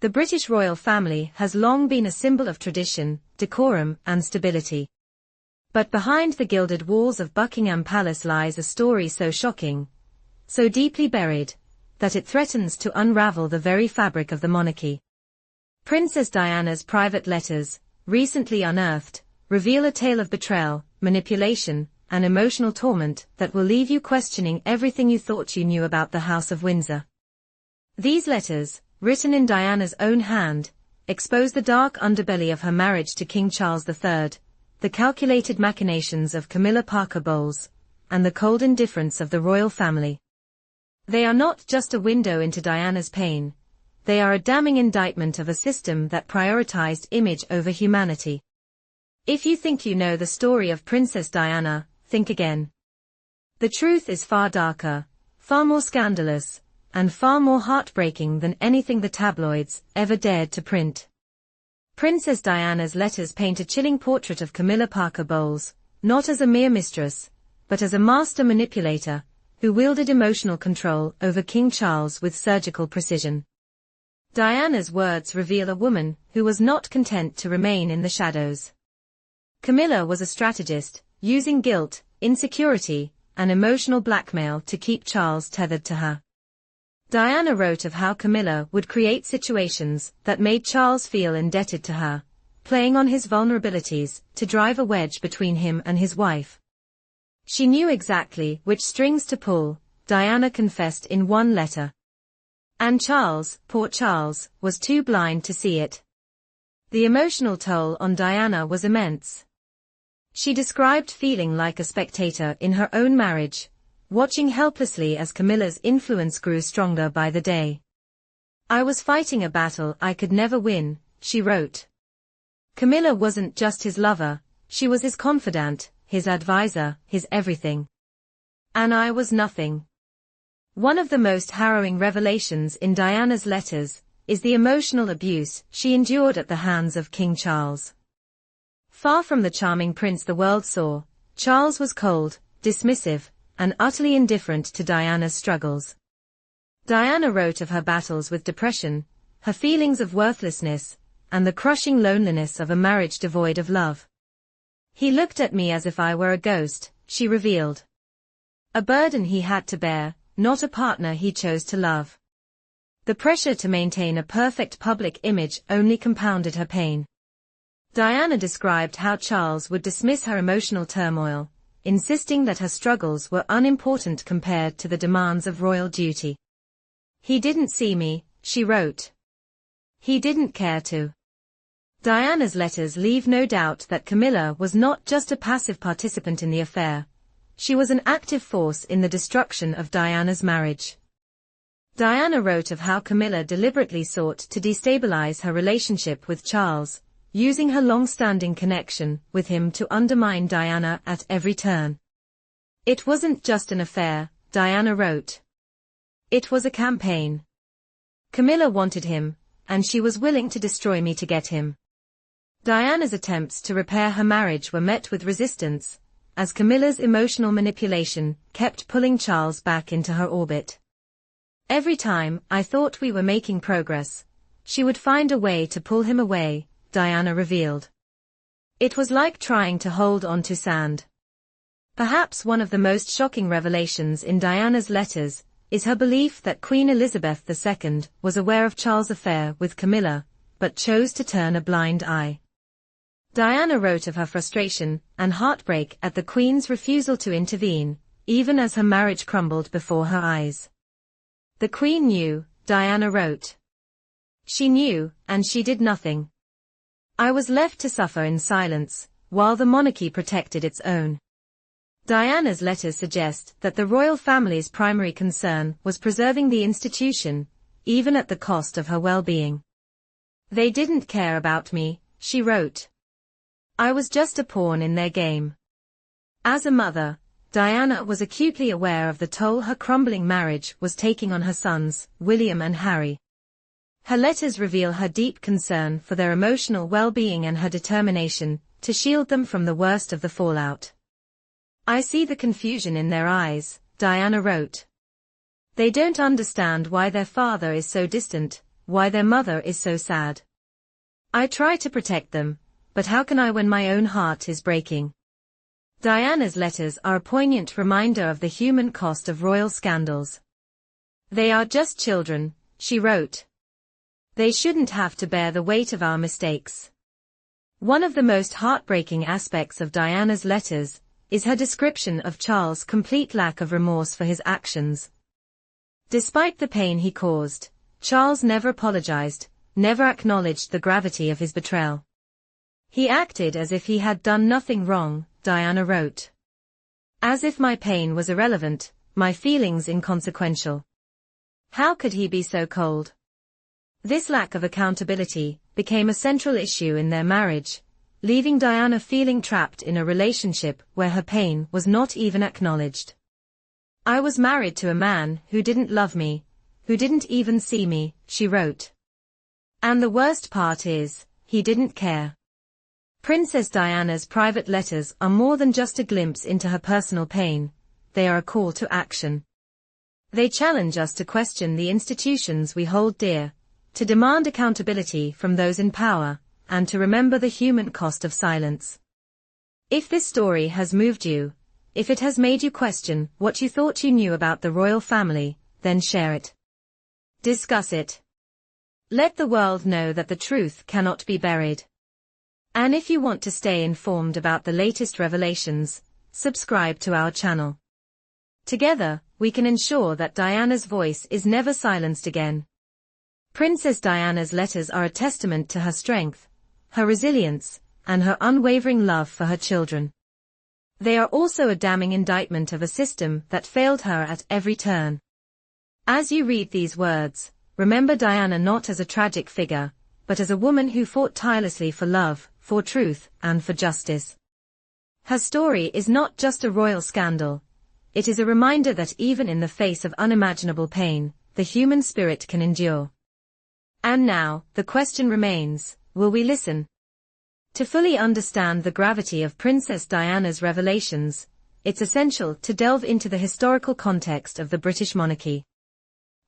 The British royal family has long been a symbol of tradition, decorum, and stability. But behind the gilded walls of Buckingham Palace lies a story so shocking, so deeply buried, that it threatens to unravel the very fabric of the monarchy. Princess Diana's private letters, recently unearthed, reveal a tale of betrayal, manipulation, and emotional torment that will leave you questioning everything you thought you knew about the House of Windsor. These letters, written in Diana's own hand, expose the dark underbelly of her marriage to King Charles III, the calculated machinations of Camilla Parker Bowles, and the cold indifference of the royal family. They are not just a window into Diana's pain, they are a damning indictment of a system that prioritized image over humanity. If you think you know the story of Princess Diana, think again. The truth is far darker, far more scandalous, and far more heartbreaking than anything the tabloids ever dared to print. Princess Diana's letters paint a chilling portrait of Camilla Parker Bowles, not as a mere mistress, but as a master manipulator, who wielded emotional control over King Charles with surgical precision. Diana's words reveal a woman who was not content to remain in the shadows. Camilla was a strategist, using guilt, insecurity, and emotional blackmail to keep Charles tethered to her. Diana wrote of how Camilla would create situations that made Charles feel indebted to her, playing on his vulnerabilities to drive a wedge between him and his wife. She knew exactly which strings to pull, Diana confessed in one letter. And Charles, poor Charles, was too blind to see it. The emotional toll on Diana was immense. She described feeling like a spectator in her own marriage, watching helplessly as Camilla's influence grew stronger by the day. I was fighting a battle I could never win, she wrote. Camilla wasn't just his lover, she was his confidant, his advisor, his everything. And I was nothing. One of the most harrowing revelations in Diana's letters is the emotional abuse she endured at the hands of King Charles. Far from the charming prince the world saw, Charles was cold, dismissive, and utterly indifferent to Diana's struggles. Diana wrote of her battles with depression, her feelings of worthlessness, and the crushing loneliness of a marriage devoid of love. He looked at me as if I were a ghost, she revealed. A burden he had to bear, not a partner he chose to love. The pressure to maintain a perfect public image only compounded her pain. Diana described how Charles would dismiss her emotional turmoil, insisting that her struggles were unimportant compared to the demands of royal duty. He didn't see me, she wrote. He didn't care to. Diana's letters leave no doubt that Camilla was not just a passive participant in the affair, she was an active force in the destruction of Diana's marriage. Diana wrote of how Camilla deliberately sought to destabilize her relationship with Charles, using her long-standing connection with him to undermine Diana at every turn. It wasn't just an affair, Diana wrote. It was a campaign. Camilla wanted him, and she was willing to destroy me to get him. Diana's attempts to repair her marriage were met with resistance, as Camilla's emotional manipulation kept pulling Charles back into her orbit. Every time I thought we were making progress, she would find a way to pull him away, Diana revealed. It was like trying to hold on to sand. Perhaps one of the most shocking revelations in Diana's letters is her belief that Queen Elizabeth II was aware of Charles' affair with Camilla, but chose to turn a blind eye. Diana wrote of her frustration and heartbreak at the Queen's refusal to intervene, even as her marriage crumbled before her eyes. The Queen knew, Diana wrote. She knew, and she did nothing. I was left to suffer in silence, while the monarchy protected its own. Diana's letters suggest that the royal family's primary concern was preserving the institution, even at the cost of her well-being. They didn't care about me, she wrote. I was just a pawn in their game. As a mother, Diana was acutely aware of the toll her crumbling marriage was taking on her sons, William and Harry. Her letters reveal her deep concern for their emotional well-being and her determination to shield them from the worst of the fallout. I see the confusion in their eyes, Diana wrote. They don't understand why their father is so distant, why their mother is so sad. I try to protect them, but how can I when my own heart is breaking? Diana's letters are a poignant reminder of the human cost of royal scandals. They are just children, she wrote. They shouldn't have to bear the weight of our mistakes. One of the most heartbreaking aspects of Diana's letters is her description of Charles' complete lack of remorse for his actions. Despite the pain he caused, Charles never apologized, never acknowledged the gravity of his betrayal. He acted as if he had done nothing wrong, Diana wrote. As if my pain was irrelevant, my feelings inconsequential. How could he be so cold? This lack of accountability became a central issue in their marriage, leaving Diana feeling trapped in a relationship where her pain was not even acknowledged. I was married to a man who didn't love me, who didn't even see me, she wrote. And the worst part is, he didn't care. Princess Diana's private letters are more than just a glimpse into her personal pain, they are a call to action. They challenge us to question the institutions we hold dear, to demand accountability from those in power, and to remember the human cost of silence. If this story has moved you, if it has made you question what you thought you knew about the royal family, then share it. Discuss it. Let the world know that the truth cannot be buried. And if you want to stay informed about the latest revelations, subscribe to our channel. Together, we can ensure that Diana's voice is never silenced again. Princess Diana's letters are a testament to her strength, her resilience, and her unwavering love for her children. They are also a damning indictment of a system that failed her at every turn. As you read these words, remember Diana not as a tragic figure, but as a woman who fought tirelessly for love, for truth, and for justice. Her story is not just a royal scandal, it is a reminder that even in the face of unimaginable pain, the human spirit can endure. And now, the question remains, will we listen? To fully understand the gravity of Princess Diana's revelations, it's essential to delve into the historical context of the British monarchy.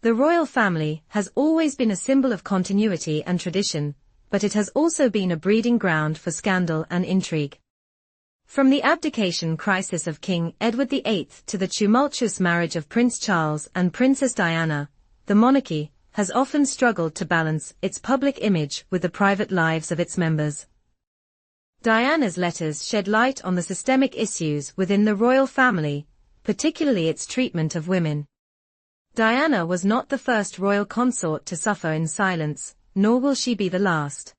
The royal family has always been a symbol of continuity and tradition, but it has also been a breeding ground for scandal and intrigue. From the abdication crisis of King Edward VIII to the tumultuous marriage of Prince Charles and Princess Diana, the monarchy has often struggled to balance its public image with the private lives of its members. Diana's letters shed light on the systemic issues within the royal family, particularly its treatment of women. Diana was not the first royal consort to suffer in silence, nor will she be the last.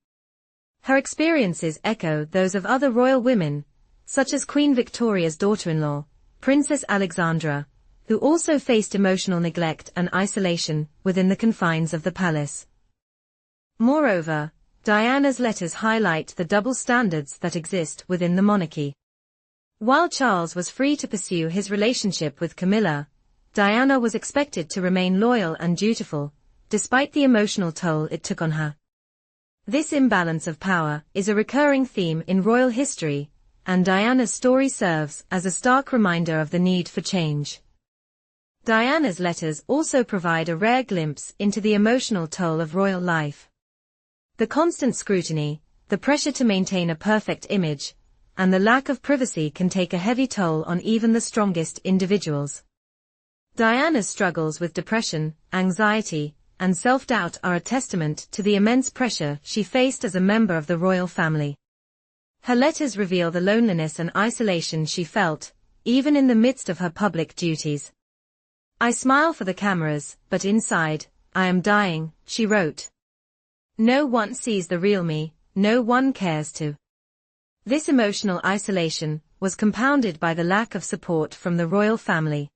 Her experiences echo those of other royal women, such as Queen Victoria's daughter-in-law, Princess Alexandra, who also faced emotional neglect and isolation within the confines of the palace. Moreover, Diana's letters highlight the double standards that exist within the monarchy. While Charles was free to pursue his relationship with Camilla, Diana was expected to remain loyal and dutiful, despite the emotional toll it took on her. This imbalance of power is a recurring theme in royal history, and Diana's story serves as a stark reminder of the need for change. Diana's letters also provide a rare glimpse into the emotional toll of royal life. The constant scrutiny, the pressure to maintain a perfect image, and the lack of privacy can take a heavy toll on even the strongest individuals. Diana's struggles with depression, anxiety, and self-doubt are a testament to the immense pressure she faced as a member of the royal family. Her letters reveal the loneliness and isolation she felt, even in the midst of her public duties. I smile for the cameras, but inside, I am dying, she wrote. No one sees the real me, no one cares to. This emotional isolation was compounded by the lack of support from the royal family.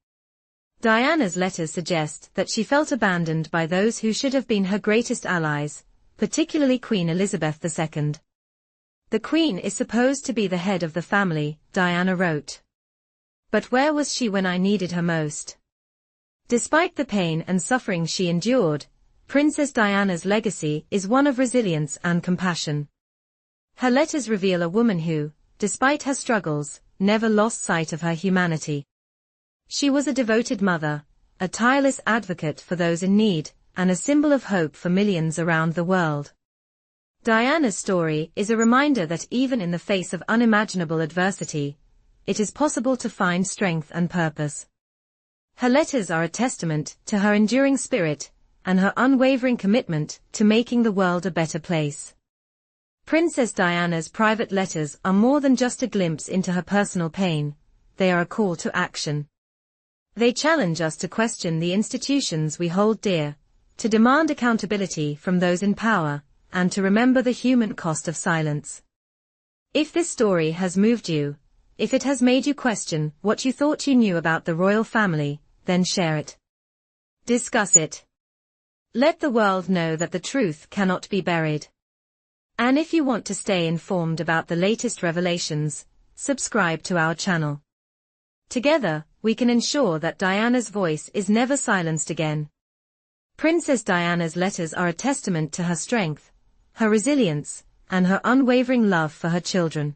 Diana's letters suggest that she felt abandoned by those who should have been her greatest allies, particularly Queen Elizabeth II. The Queen is supposed to be the head of the family, Diana wrote. But where was she when I needed her most? Despite the pain and suffering she endured, Princess Diana's legacy is one of resilience and compassion. Her letters reveal a woman who, despite her struggles, never lost sight of her humanity. She was a devoted mother, a tireless advocate for those in need, and a symbol of hope for millions around the world. Diana's story is a reminder that even in the face of unimaginable adversity, it is possible to find strength and purpose. Her letters are a testament to her enduring spirit and her unwavering commitment to making the world a better place. Princess Diana's private letters are more than just a glimpse into her personal pain, they are a call to action. They challenge us to question the institutions we hold dear, to demand accountability from those in power, and to remember the human cost of silence. If this story has moved you, if it has made you question what you thought you knew about the royal family, then share it. Discuss it. Let the world know that the truth cannot be buried. And if you want to stay informed about the latest revelations, subscribe to our channel. Together, we can ensure that Diana's voice is never silenced again. Princess Diana's letters are a testament to her strength, her resilience, and her unwavering love for her children.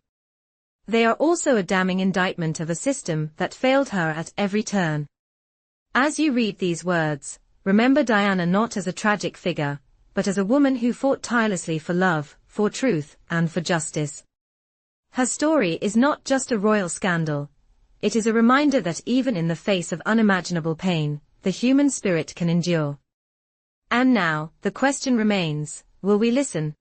They are also a damning indictment of a system that failed her at every turn. As you read these words, remember Diana not as a tragic figure, but as a woman who fought tirelessly for love, for truth, and for justice. Her story is not just a royal scandal. It is a reminder that even in the face of unimaginable pain, the human spirit can endure. And now, the question remains, will we listen?